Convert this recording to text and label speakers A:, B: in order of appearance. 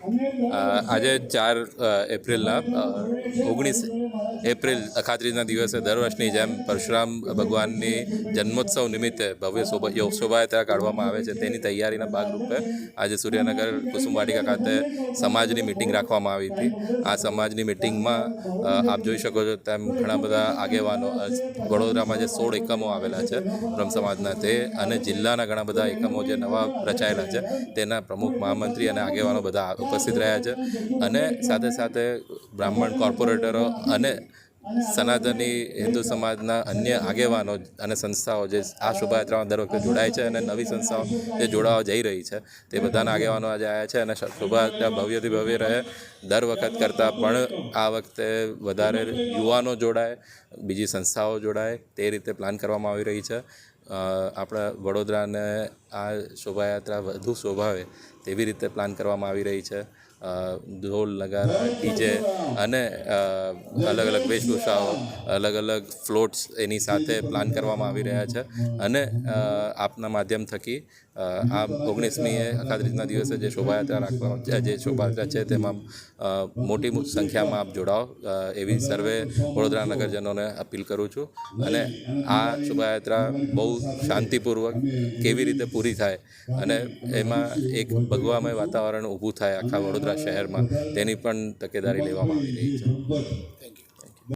A: આજે 4 એપ્રિલના 19 એપ્રિલ અખાત્રીજના દિવસે દર વર્ષની જેમ પરશુરામ ભગવાનની જન્મોત્સવ નિમિત્તે ભવ્ય શોભાયાત્રા કાઢવામાં આવે છે. તેની તૈયારીના ભાગરૂપે આજે સૂર્યનગર કુસુમવાટિકા ખાતે સમાજની મિટિંગ રાખવામાં આવી હતી. આ સમાજની મિટિંગમાં આપ જોઈ શકો છો તેમ ઘણા બધા આગેવાનો, વડોદરામાં જે 16 એકમો આવેલા છે બ્રહ્મ સમાજના, તે અને જિલ્લાના ઘણા બધા એકમો જે નવા રચાયેલા છે તેના પ્રમુખ, મહામંત્રી અને આગેવાનો બધા ઉપસ્થિત રહ્યા છે. અને સાથે સાથે બ્રાહ્મણ કોર્પોરેટરો અને સનાતની હિન્દુ સમાજના અન્ય આગેવાનો અને સંસ્થાઓ જે આ શોભાયાત્રામાં દર વખતે જોડાય છે અને નવી સંસ્થાઓ જે જોડાવા જઈ રહી છે તે બધાના આગેવાનો આજે આવ્યા છે. અને શોભાયાત્રા ભવ્યથી ભવ્ય રહે, દર વખત કરતાં પણ આ વખતે વધારે યુવાનો જોડાય, બીજી સંસ્થાઓ જોડાય, તે રીતે પ્લાન કરવામાં આવી રહી છે. આપણા વડોદરાને આ શોભાયાત્રા વધુ શોભાવે તેવી રીતે પ્લાન કરવામાં આવી રહી છે. ઢોલ, નગારા, ડીજે અને અલગ અલગ વેશભૂષાઓ, અલગ અલગ ફ્લોટ્સ એની સાથે પ્લાન કરવામાં આવી રહ્યા છે. અને આપના માધ્યમ થકી આ 19મીએ અખાત્રીજના દિવસે જે શોભાયાત્રા છે તેમાં મોટી સંખ્યામાં આપ જોડાઓ એવી સર્વે વડોદરા નગરજનોને અપીલ કરું છું. અને આ શોભાયાત્રા બહુ શાંતિપૂર્વક કેવી રીતે પૂરી થાય અને એમાં એક ભગવામય વાતાવરણ ઊભું થાય આખા વડોદરા શહેરમાં, તેની પણ તકેદારી લેવામાં આવી રહી છે.